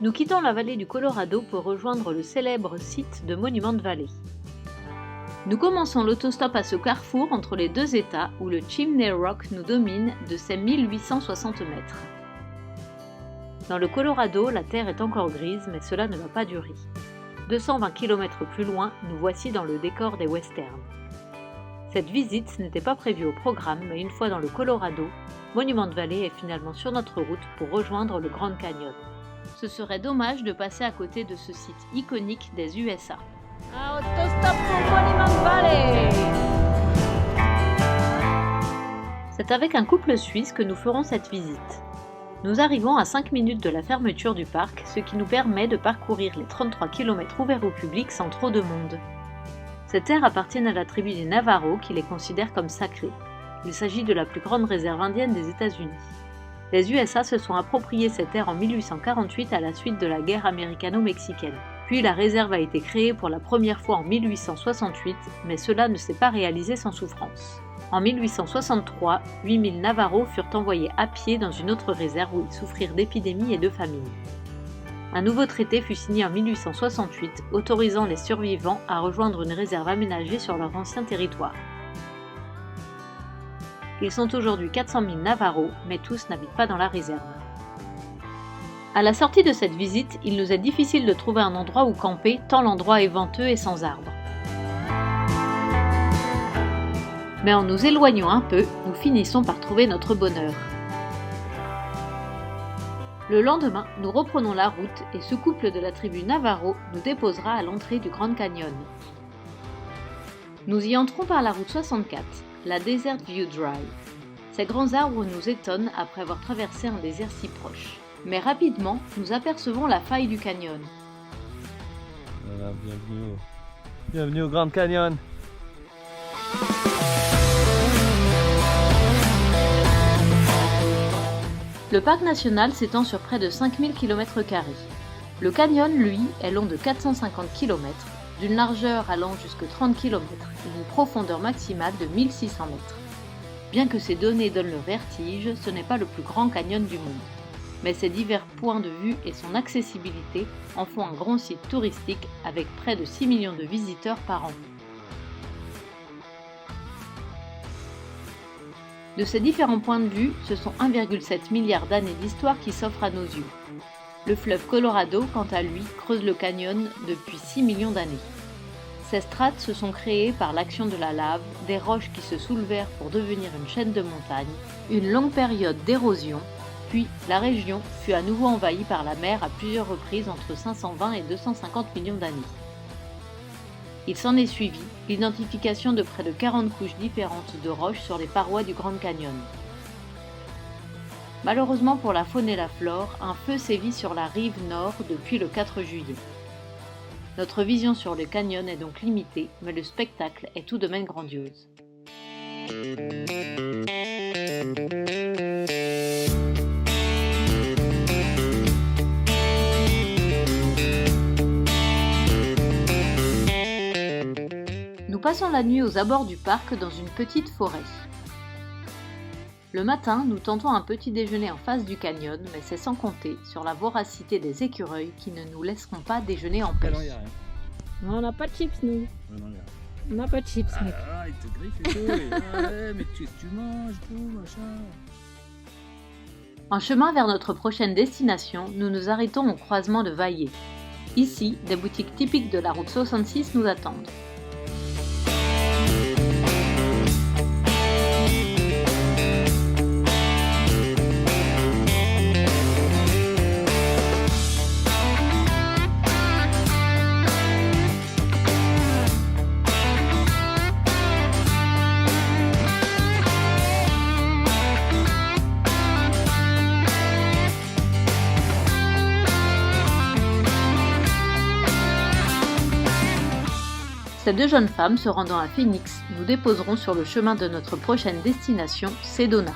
Nous quittons la vallée du Colorado pour rejoindre le célèbre site de Monument Valley. Nous commençons l'autostop à ce carrefour entre les deux États où le Chimney Rock nous domine de ses 1860 mètres. Dans le Colorado, la terre est encore grise, mais cela ne va pas durer. 220 km plus loin, nous voici dans le décor des westerns. Cette visite n'était pas prévue au programme, mais une fois dans le Colorado, Monument Valley est finalement sur notre route pour rejoindre le Grand Canyon. Ce serait dommage de passer à côté de ce site iconique des USA. Un autostop pour Monument Valley! C'est avec un couple suisse que nous ferons cette visite. Nous arrivons à 5 minutes de la fermeture du parc, ce qui nous permet de parcourir les 33 km ouverts au public sans trop de monde. Ces terres appartiennent à la tribu des Navajo qui les considère comme sacrées. Il s'agit de la plus grande réserve indienne des États-Unis. Les USA se sont appropriés ces terres en 1848 à la suite de la guerre américano-mexicaine. Puis la réserve a été créée pour la première fois en 1868, mais cela ne s'est pas réalisé sans souffrance. En 1863, 8000 Navajo furent envoyés à pied dans une autre réserve où ils souffrirent d'épidémies et de famine. Un nouveau traité fut signé en 1868, autorisant les survivants à rejoindre une réserve aménagée sur leur ancien territoire. Ils sont aujourd'hui 400 000 Navajo, mais tous n'habitent pas dans la réserve. À la sortie de cette visite, il nous est difficile de trouver un endroit où camper, tant l'endroit est venteux et sans arbres. Mais en nous éloignant un peu, nous finissons par trouver notre bonheur. Le lendemain, nous reprenons la route et ce couple de la tribu Navajo nous déposera à l'entrée du Grand Canyon. Nous y entrons par la route 64, la Desert View Drive. Ces grands arbres nous étonnent après avoir traversé un désert si proche. Mais rapidement, nous apercevons la faille du canyon. Voilà, bienvenue au Grand Canyon. Le parc national s'étend sur près de 5000 km². Le canyon, lui, est long de 450 km, d'une largeur allant jusqu'à 30 km et d'une profondeur maximale de 1600 mètres. Bien que ces données donnent le vertige, ce n'est pas le plus grand canyon du monde. Mais ses divers points de vue et son accessibilité en font un grand site touristique avec près de 6 millions de visiteurs par an. De ces différents points de vue, ce sont 1,7 milliard d'années d'histoire qui s'offrent à nos yeux. Le fleuve Colorado, quant à lui, creuse le canyon depuis 6 millions d'années. Ces strates se sont créées par l'action de la lave, des roches qui se soulevèrent pour devenir une chaîne de montagnes, une longue période d'érosion, puis la région fut à nouveau envahie par la mer à plusieurs reprises entre 520 et 250 millions d'années. Il s'en est suivi l'identification de près de 40 couches différentes de roches sur les parois du Grand Canyon. Malheureusement pour la faune et la flore, un feu sévit sur la rive nord depuis le 4 juillet. Notre vision sur le canyon est donc limitée, mais le spectacle est tout de même grandiose. Nous passons la nuit aux abords du parc dans une petite forêt. Le matin, nous tentons un petit déjeuner en face du canyon, mais c'est sans compter sur la voracité des écureuils qui ne nous laisseront pas déjeuner en paix. Non, on n'a pas de chips, nous. Non, On n'a pas de chips, mec. il te griffe et tout. Ouais, mais tu manges tout, machin. En chemin vers notre prochaine destination, nous nous arrêtons au croisement de Valley. Ici, des boutiques typiques de la route 66 nous attendent. Ces deux jeunes femmes se rendant à Phoenix nous déposeront sur le chemin de notre prochaine destination, Sedona.